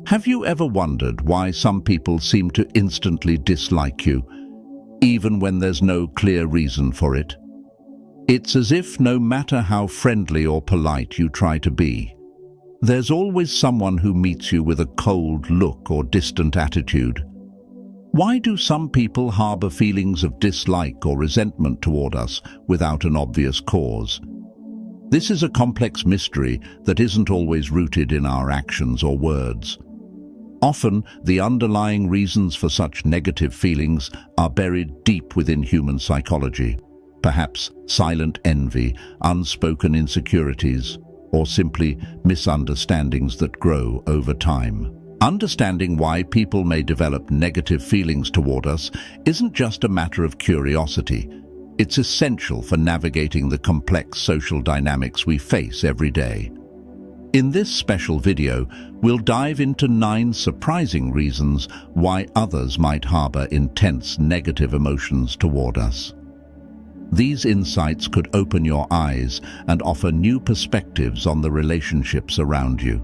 Have you ever wondered why some people seem to instantly dislike you, even when there's no clear reason for it? It's as if no matter how friendly or polite you try to be, there's always someone who meets you with a cold look or distant attitude. Why do some people harbor feelings of dislike or resentment toward us without an obvious cause? This is a complex mystery that isn't always rooted in our actions or words. Often, the underlying reasons for such negative feelings are buried deep within human psychology. Perhaps silent envy, unspoken insecurities, or simply misunderstandings that grow over time. Understanding why people may develop negative feelings toward us isn't just a matter of curiosity. It's essential for navigating the complex social dynamics we face every day. In this special video, we'll dive into 9 surprising reasons why others might harbor intense negative emotions toward us. These insights could open your eyes and offer new perspectives on the relationships around you.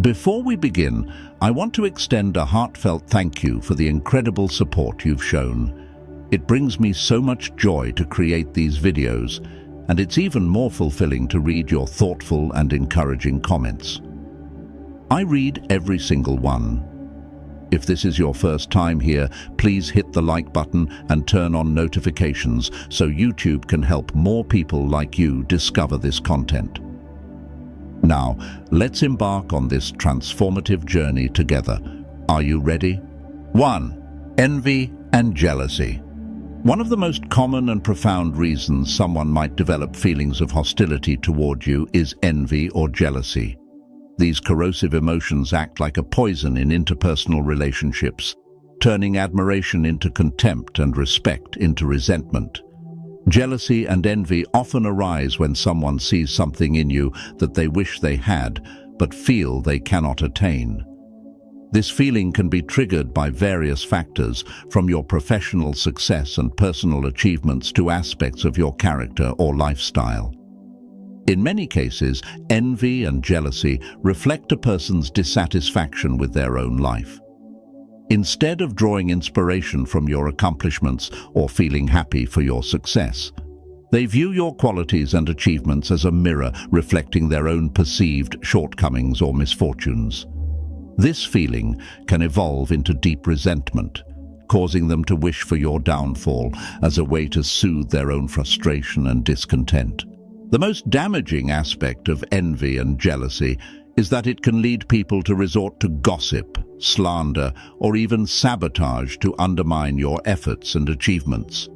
Before we begin, I want to extend a heartfelt thank you for the incredible support you've shown. It brings me so much joy to create these videos, and it's even more fulfilling to read your thoughtful and encouraging comments. I read every single one. If this is your first time here, please hit the like button and turn on notifications so YouTube can help more people like you discover this content. Now, let's embark on this transformative journey together. Are you ready? 1. Envy and jealousy. One of the most common and profound reasons someone might develop feelings of hostility toward you is envy or jealousy. These corrosive emotions act like a poison in interpersonal relationships, turning admiration into contempt and respect into resentment. Jealousy and envy often arise when someone sees something in you that they wish they had, but feel they cannot attain. This feeling can be triggered by various factors, from your professional success and personal achievements to aspects of your character or lifestyle. In many cases, envy and jealousy reflect a person's dissatisfaction with their own life. Instead of drawing inspiration from your accomplishments or feeling happy for your success, they view your qualities and achievements as a mirror reflecting their own perceived shortcomings or misfortunes. This feeling can evolve into deep resentment, causing them to wish for your downfall as a way to soothe their own frustration and discontent. The most damaging aspect of envy and jealousy is that it can lead people to resort to gossip, slander, or even sabotage to undermine your efforts and achievements.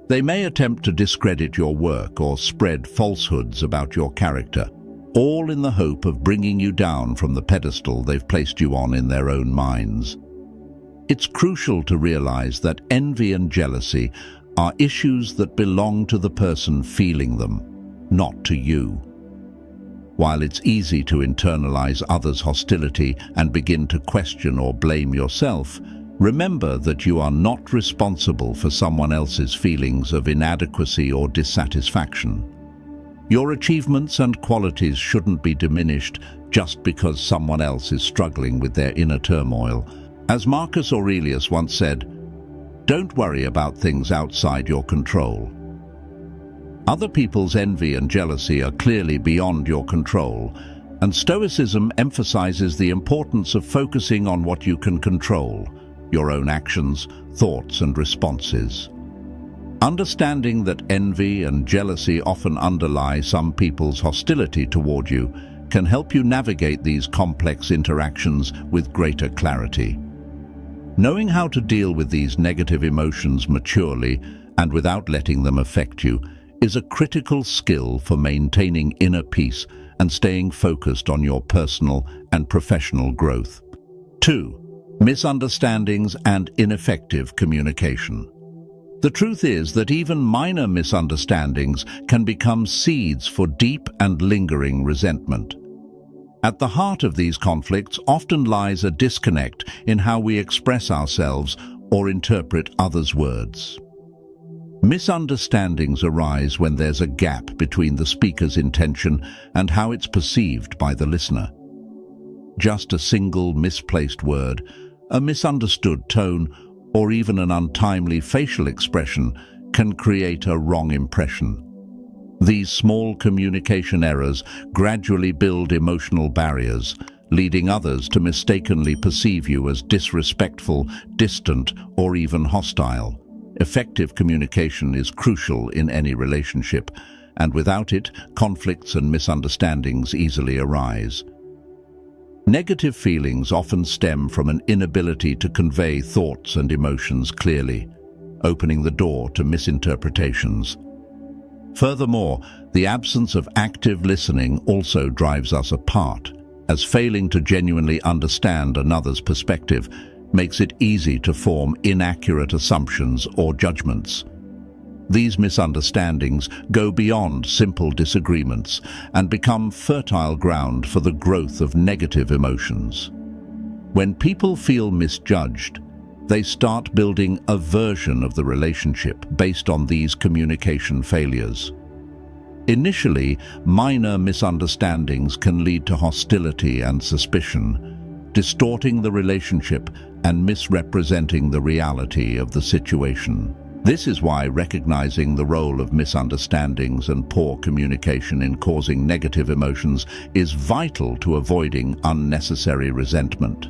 They may attempt to discredit your work or spread falsehoods about your character, all in the hope of bringing you down from the pedestal they've placed you on in their own minds. It's crucial to realize that envy and jealousy are issues that belong to the person feeling them, not to you. While it's easy to internalize others' hostility and begin to question or blame yourself, remember that you are not responsible for someone else's feelings of inadequacy or dissatisfaction. Your achievements and qualities shouldn't be diminished just because someone else is struggling with their inner turmoil. As Marcus Aurelius once said, "Don't worry about things outside your control." Other people's envy and jealousy are clearly beyond your control, and Stoicism emphasizes the importance of focusing on what you can control, your own actions, thoughts, and responses. Understanding that envy and jealousy often underlie some people's hostility toward you can help you navigate these complex interactions with greater clarity. Knowing how to deal with these negative emotions maturely and without letting them affect you is a critical skill for maintaining inner peace and staying focused on your personal and professional growth. 2. Misunderstandings and ineffective communication. The truth is that even minor misunderstandings can become seeds for deep and lingering resentment. At the heart of these conflicts often lies a disconnect in how we express ourselves or interpret others' words. Misunderstandings arise when there's a gap between the speaker's intention and how it's perceived by the listener. Just a single misplaced word, a misunderstood tone, or even an untimely facial expression can create a wrong impression. These small communication errors gradually build emotional barriers, leading others to mistakenly perceive you as disrespectful, distant, or even hostile. Effective communication is crucial in any relationship, and without it, conflicts and misunderstandings easily arise. Negative feelings often stem from an inability to convey thoughts and emotions clearly, opening the door to misinterpretations. Furthermore, the absence of active listening also drives us apart, as failing to genuinely understand another's perspective makes it easy to form inaccurate assumptions or judgments. These misunderstandings go beyond simple disagreements and become fertile ground for the growth of negative emotions. When people feel misjudged, they start building a version of the relationship based on these communication failures. Initially, minor misunderstandings can lead to hostility and suspicion, distorting the relationship and misrepresenting the reality of the situation. This is why recognizing the role of misunderstandings and poor communication in causing negative emotions is vital to avoiding unnecessary resentment.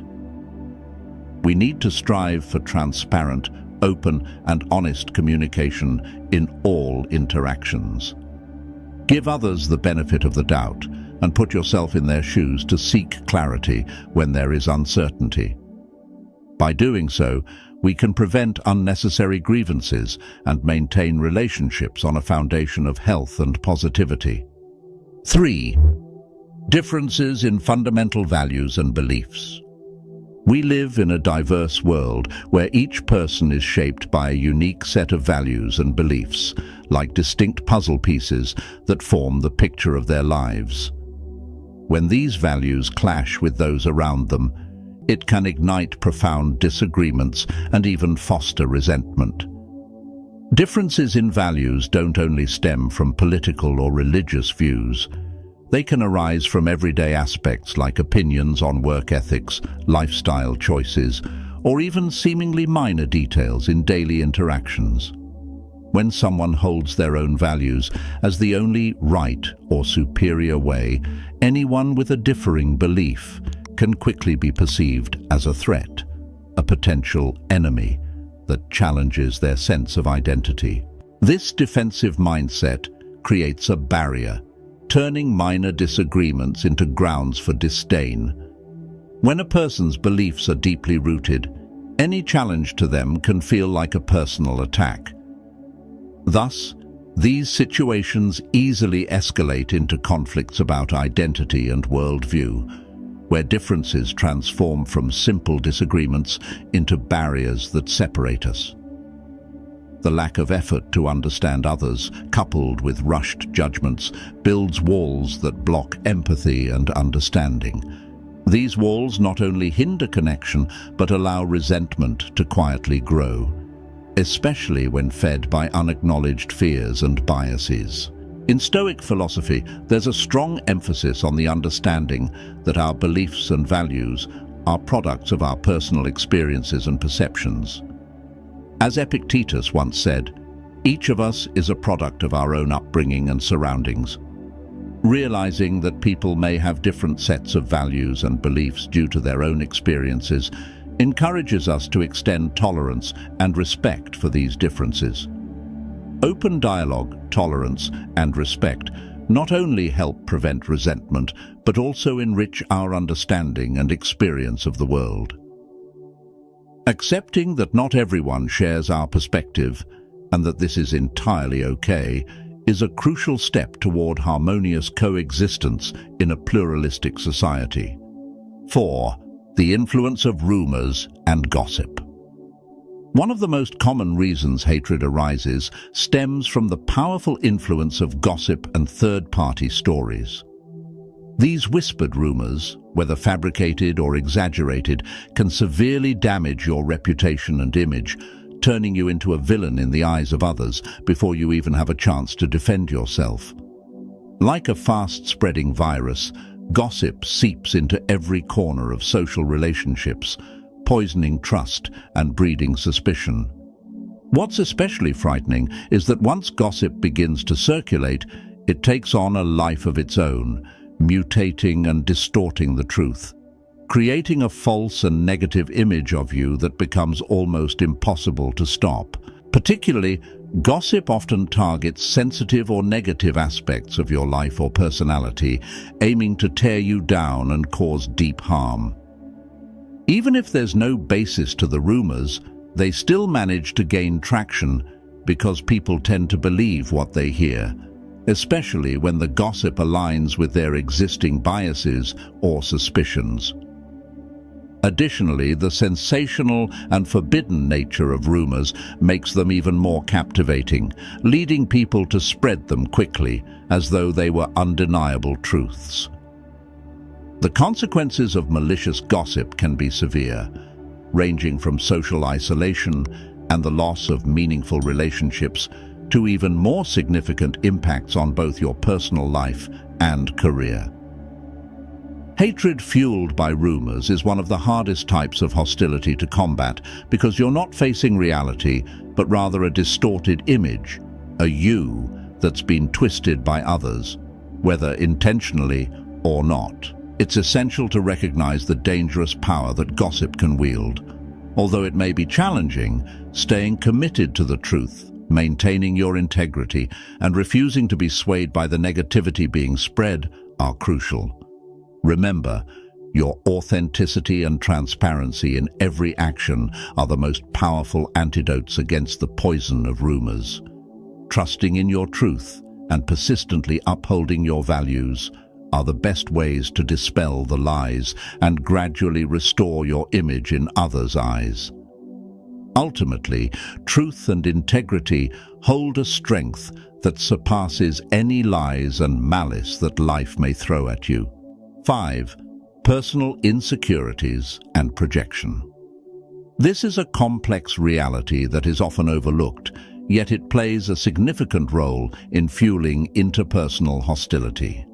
We need to strive for transparent, open, and honest communication in all interactions. Give others the benefit of the doubt and put yourself in their shoes to seek clarity when there is uncertainty. By doing so, we can prevent unnecessary grievances and maintain relationships on a foundation of health and positivity. 3. Differences in fundamental values and beliefs. We live in a diverse world where each person is shaped by a unique set of values and beliefs, like distinct puzzle pieces that form the picture of their lives. When these values clash with those around them, it can ignite profound disagreements and even foster resentment. Differences in values don't only stem from political or religious views. They can arise from everyday aspects like opinions on work ethics, lifestyle choices, or even seemingly minor details in daily interactions. When someone holds their own values as the only right or superior way, anyone with a differing belief can quickly be perceived as a threat, a potential enemy that challenges their sense of identity. This defensive mindset creates a barrier, turning minor disagreements into grounds for disdain. When a person's beliefs are deeply rooted, any challenge to them can feel like a personal attack. Thus, these situations easily escalate into conflicts about identity and worldview, where differences transform from simple disagreements into barriers that separate us. The lack of effort to understand others, coupled with rushed judgments, builds walls that block empathy and understanding. These walls not only hinder connection, but allow resentment to quietly grow, especially when fed by unacknowledged fears and biases. In Stoic philosophy, there's a strong emphasis on the understanding that our beliefs and values are products of our personal experiences and perceptions. As Epictetus once said, each of us is a product of our own upbringing and surroundings. Realizing that people may have different sets of values and beliefs due to their own experiences encourages us to extend tolerance and respect for these differences. Open dialogue, tolerance, and respect not only help prevent resentment, but also enrich our understanding and experience of the world. Accepting that not everyone shares our perspective, and that this is entirely okay, is a crucial step toward harmonious coexistence in a pluralistic society. 4. The influence of rumors and gossip. One of the most common reasons hatred arises stems from the powerful influence of gossip and third-party stories. These whispered rumors, whether fabricated or exaggerated, can severely damage your reputation and image, turning you into a villain in the eyes of others before you even have a chance to defend yourself. Like a fast-spreading virus, Gossip seeps into every corner of social relationships, poisoning trust and breeding suspicion. What's especially frightening is that once gossip begins to circulate, it takes on a life of its own, mutating and distorting the truth, creating a false and negative image of you that becomes almost impossible to stop. Particularly, gossip often targets sensitive or negative aspects of your life or personality, aiming to tear you down and cause deep harm. Even if there's no basis to the rumors, they still manage to gain traction because people tend to believe what they hear, especially when the gossip aligns with their existing biases or suspicions. Additionally, the sensational and forbidden nature of rumors makes them even more captivating, leading people to spread them quickly, as though they were undeniable truths. The consequences of malicious gossip can be severe, ranging from social isolation and the loss of meaningful relationships to even more significant impacts on both your personal life and career. Hatred fueled by rumors is one of the hardest types of hostility to combat because you're not facing reality, but rather a distorted image, a you that's been twisted by others, whether intentionally or not. It's essential to recognize the dangerous power that gossip can wield. Although it may be challenging, staying committed to the truth, maintaining your integrity, and refusing to be swayed by the negativity being spread are crucial. Remember, your authenticity and transparency in every action are the most powerful antidotes against the poison of rumors. Trusting in your truth and persistently upholding your values are the best ways to dispel the lies and gradually restore your image in others' eyes. Ultimately, truth and integrity hold a strength that surpasses any lies and malice that life may throw at you. 5. Personal insecurities and projection. This is a complex reality that is often overlooked, yet it plays a significant role in fueling interpersonal hostility.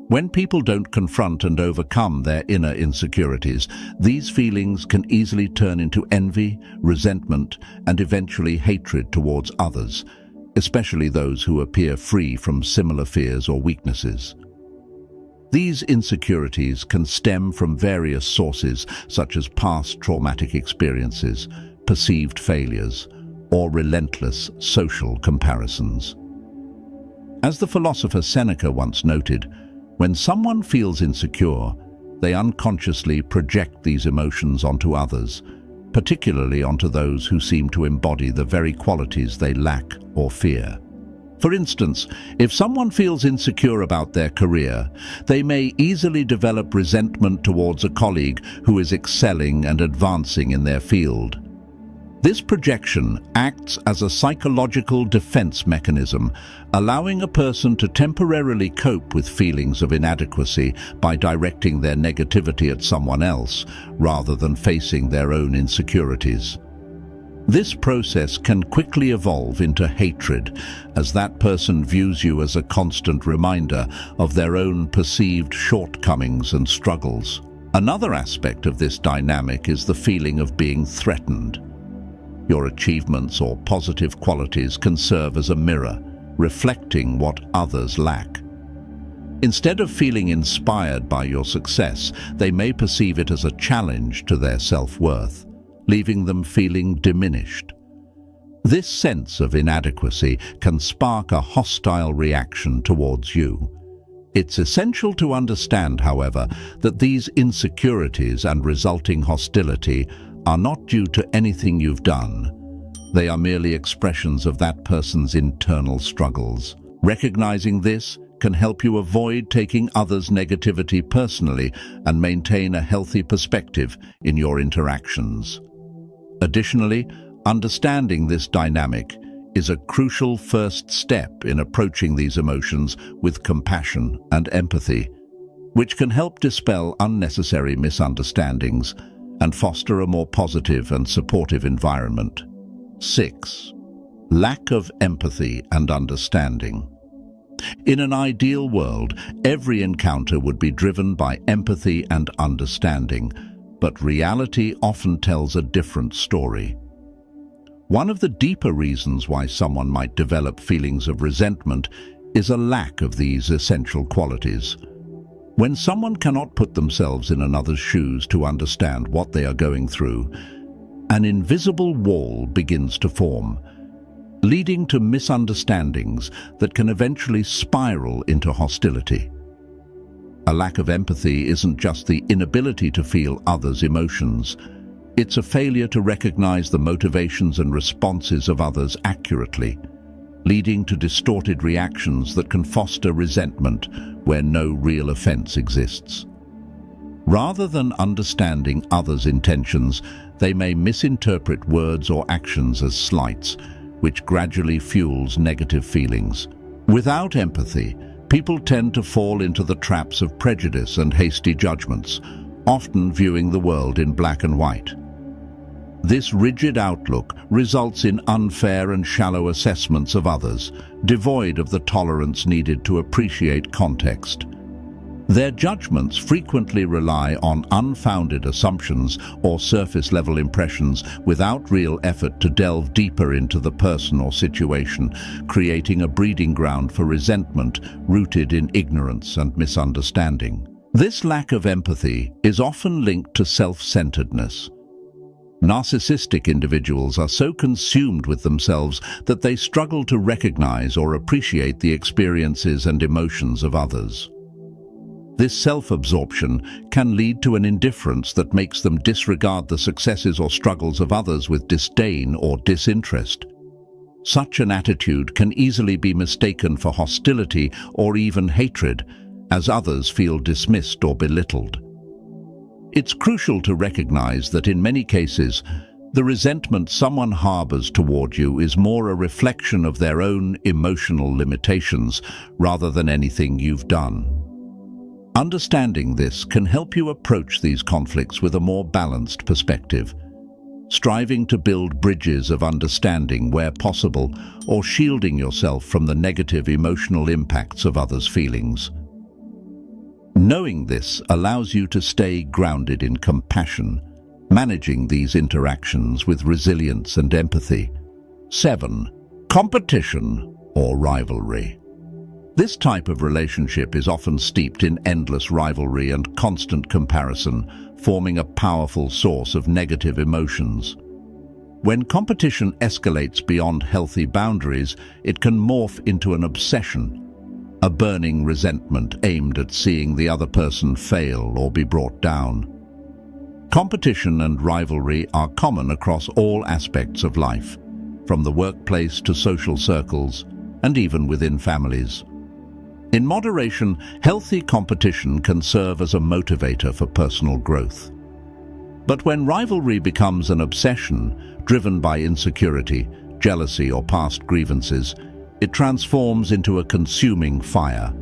When people don't confront and overcome their inner insecurities, these feelings can easily turn into envy, resentment, and eventually hatred towards others, especially those who appear free from similar fears or weaknesses. These insecurities can stem from various sources, such as past traumatic experiences, perceived failures, or relentless social comparisons. As the philosopher Seneca once noted, when someone feels insecure, they unconsciously project these emotions onto others, particularly onto those who seem to embody the very qualities they lack or fear. For instance, if someone feels insecure about their career, they may easily develop resentment towards a colleague who is excelling and advancing in their field. This projection acts as a psychological defense mechanism, allowing a person to temporarily cope with feelings of inadequacy by directing their negativity at someone else, rather than facing their own insecurities. This process can quickly evolve into hatred, as that person views you as a constant reminder of their own perceived shortcomings and struggles. Another aspect of this dynamic is the feeling of being threatened. Your achievements or positive qualities can serve as a mirror, reflecting what others lack. Instead of feeling inspired by your success, they may perceive it as a challenge to their self-worth, leaving them feeling diminished. This sense of inadequacy can spark a hostile reaction towards you. It's essential to understand, however, that these insecurities and resulting hostility are not due to anything you've done. They are merely expressions of that person's internal struggles. Recognizing this can help you avoid taking others' negativity personally and maintain a healthy perspective in your interactions. Additionally, understanding this dynamic is a crucial first step in approaching these emotions with compassion and empathy, which can help dispel unnecessary misunderstandings and foster a more positive and supportive environment. 6. Lack of empathy and understanding. In an ideal world, every encounter would be driven by empathy and understanding, but reality often tells a different story. One of the deeper reasons why someone might develop feelings of resentment is a lack of these essential qualities. When someone cannot put themselves in another's shoes to understand what they are going through, an invisible wall begins to form, leading to misunderstandings that can eventually spiral into hostility. A lack of empathy isn't just the inability to feel others' emotions. It's a failure to recognize the motivations and responses of others accurately, leading to distorted reactions that can foster resentment where no real offense exists. Rather than understanding others' intentions, they may misinterpret words or actions as slights, which gradually fuels negative feelings. Without empathy, people tend to fall into the traps of prejudice and hasty judgments, often viewing the world in black and white. This rigid outlook results in unfair and shallow assessments of others, devoid of the tolerance needed to appreciate context. Their judgments frequently rely on unfounded assumptions or surface-level impressions without real effort to delve deeper into the person or situation, creating a breeding ground for resentment rooted in ignorance and misunderstanding. This lack of empathy is often linked to self-centeredness. Narcissistic individuals are so consumed with themselves that they struggle to recognize or appreciate the experiences and emotions of others. This self-absorption can lead to an indifference that makes them disregard the successes or struggles of others with disdain or disinterest. Such an attitude can easily be mistaken for hostility or even hatred, as others feel dismissed or belittled. It's crucial to recognize that in many cases, the resentment someone harbors toward you is more a reflection of their own emotional limitations rather than anything you've done. Understanding this can help you approach these conflicts with a more balanced perspective, striving to build bridges of understanding where possible or shielding yourself from the negative emotional impacts of others' feelings. Knowing this allows you to stay grounded in compassion, managing these interactions with resilience and empathy. 7. Competition or rivalry. This type of relationship is often steeped in endless rivalry and constant comparison, forming a powerful source of negative emotions. When competition escalates beyond healthy boundaries, it can morph into an obsession, a burning resentment aimed at seeing the other person fail or be brought down. Competition and rivalry are common across all aspects of life, from the workplace to social circles, and even within families. In moderation, healthy competition can serve as a motivator for personal growth. But when rivalry becomes an obsession, driven by insecurity, jealousy, or past grievances, it transforms into a consuming fire,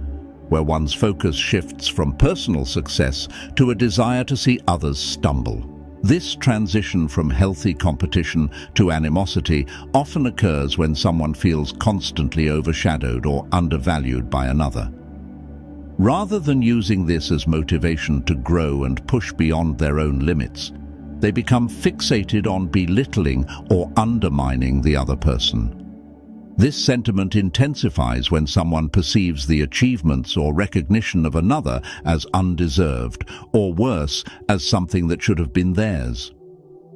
where one's focus shifts from personal success to a desire to see others stumble. This transition from healthy competition to animosity often occurs when someone feels constantly overshadowed or undervalued by another. Rather than using this as motivation to grow and push beyond their own limits, they become fixated on belittling or undermining the other person. This sentiment intensifies when someone perceives the achievements or recognition of another as undeserved, or worse, as something that should have been theirs.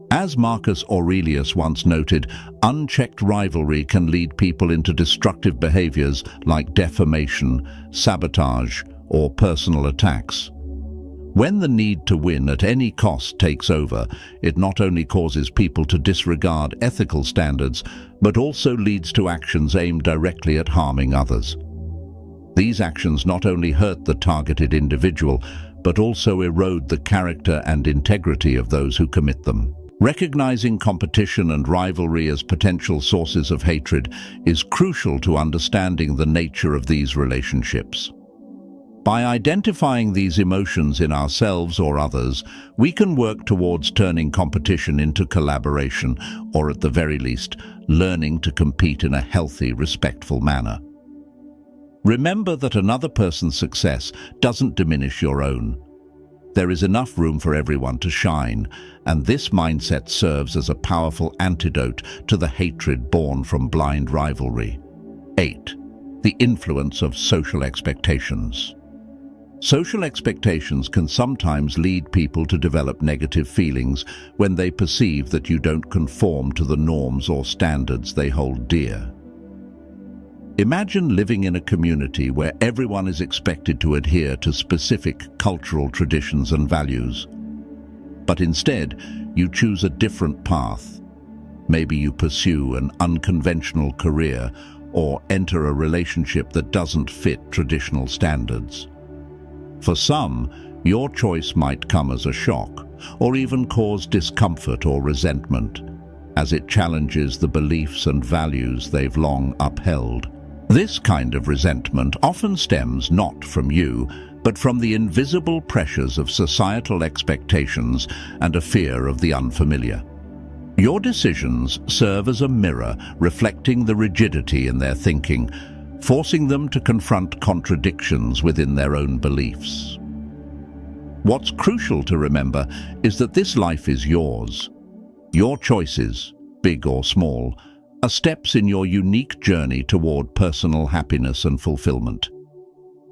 As Marcus Aurelius once noted, unchecked rivalry can lead people into destructive behaviors like defamation, sabotage, or personal attacks. When the need to win at any cost takes over, it not only causes people to disregard ethical standards, but also leads to actions aimed directly at harming others. These actions not only hurt the targeted individual, but also erode the character and integrity of those who commit them. Recognizing competition and rivalry as potential sources of hatred is crucial to understanding the nature of these relationships. By identifying these emotions in ourselves or others, we can work towards turning competition into collaboration, or at the very least, learning to compete in a healthy, respectful manner. Remember that another person's success doesn't diminish your own. There is enough room for everyone to shine, and this mindset serves as a powerful antidote to the hatred born from blind rivalry. 8. The influence of social expectations. Social expectations can sometimes lead people to develop negative feelings when they perceive that you don't conform to the norms or standards they hold dear. Imagine living in a community where everyone is expected to adhere to specific cultural traditions and values. But instead, you choose a different path. Maybe you pursue an unconventional career or enter a relationship that doesn't fit traditional standards. For some, your choice might come as a shock, or even cause discomfort or resentment, as it challenges the beliefs and values they've long upheld. This kind of resentment often stems not from you, but from the invisible pressures of societal expectations and a fear of the unfamiliar. Your decisions serve as a mirror reflecting the rigidity in their thinking, forcing them to confront contradictions within their own beliefs. What's crucial to remember is that this life is yours. Your choices, big or small, are steps in your unique journey toward personal happiness and fulfillment.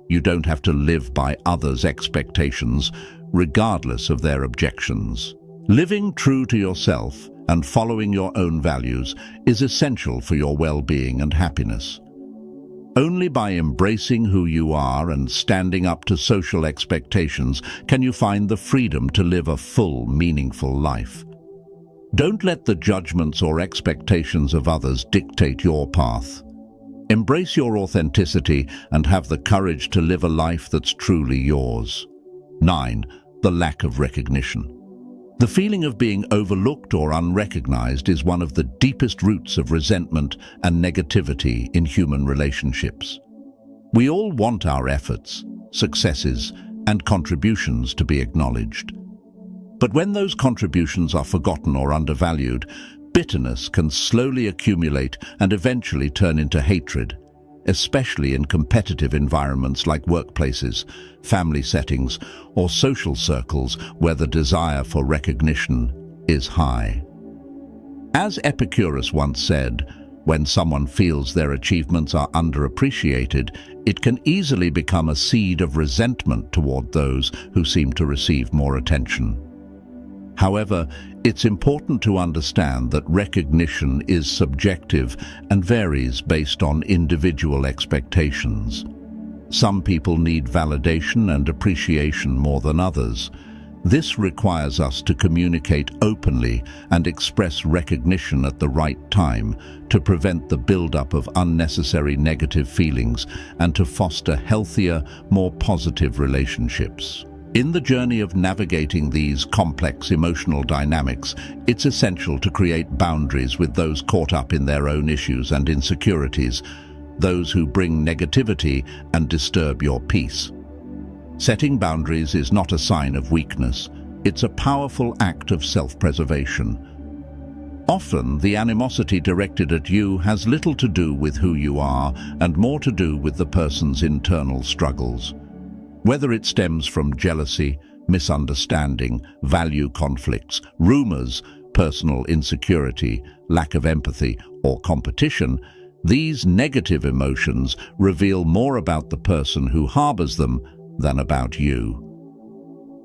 You don't have to live by others' expectations, regardless of their objections. Living true to yourself and following your own values is essential for your well-being and happiness. Only by embracing who you are and standing up to social expectations can you find the freedom to live a full, meaningful life. Don't let the judgments or expectations of others dictate your path. Embrace your authenticity and have the courage to live a life that's truly yours. 9. The lack of recognition. The feeling of being overlooked or unrecognized is one of the deepest roots of resentment and negativity in human relationships. We all want our efforts, successes, and contributions to be acknowledged. But when those contributions are forgotten or undervalued, bitterness can slowly accumulate and eventually turn into hatred, especially in competitive environments like workplaces, family settings, or social circles where the desire for recognition is high. As Epicurus once said, when someone feels their achievements are underappreciated, it can easily become a seed of resentment toward those who seem to receive more attention. However, it's important to understand that recognition is subjective and varies based on individual expectations. Some people need validation and appreciation more than others. This requires us to communicate openly and express recognition at the right time to prevent the buildup of unnecessary negative feelings and to foster healthier, more positive relationships. In the journey of navigating these complex emotional dynamics, it's essential to create boundaries with those caught up in their own issues and insecurities, those who bring negativity and disturb your peace. Setting boundaries is not a sign of weakness, it's a powerful act of self-preservation. Often, the animosity directed at you has little to do with who you are and more to do with the person's internal struggles. Whether it stems from jealousy, misunderstanding, value conflicts, rumors, personal insecurity, lack of empathy, or competition, these negative emotions reveal more about the person who harbors them than about you.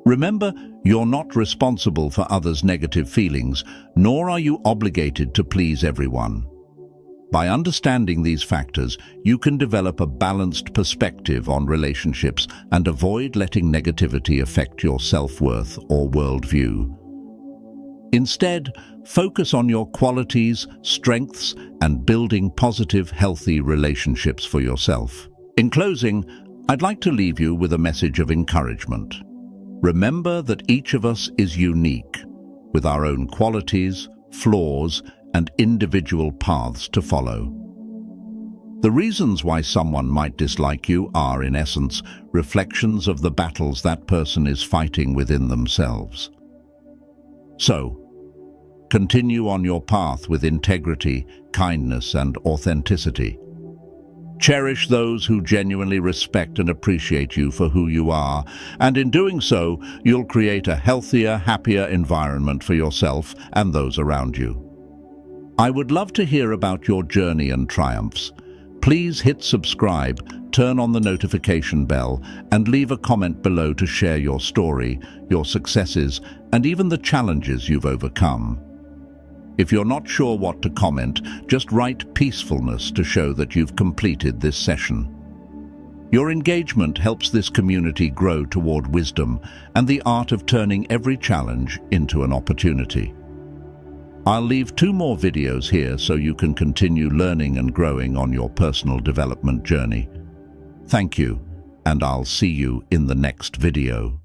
Remember, you're not responsible for others' negative feelings, nor are you obligated to please everyone. By understanding these factors, you can develop a balanced perspective on relationships and avoid letting negativity affect your self-worth or worldview. Instead, focus on your qualities, strengths, and building positive, healthy relationships for yourself. In closing, I'd like to leave you with a message of encouragement. Remember that each of us is unique, with our own qualities, flaws, and individual paths to follow. The reasons why someone might dislike you are, in essence, reflections of the battles that person is fighting within themselves. So, continue on your path with integrity, kindness, and authenticity. Cherish those who genuinely respect and appreciate you for who you are, and in doing so, you'll create a healthier, happier environment for yourself and those around you. I would love to hear about your journey and triumphs. Please hit subscribe, turn on the notification bell, and leave a comment below to share your story, your successes, and even the challenges you've overcome. If you're not sure what to comment, just write peacefulness to show that you've completed this session. Your engagement helps this community grow toward wisdom and the art of turning every challenge into an opportunity. I'll leave 2 more videos here so you can continue learning and growing on your personal development journey. Thank you, and I'll see you in the next video.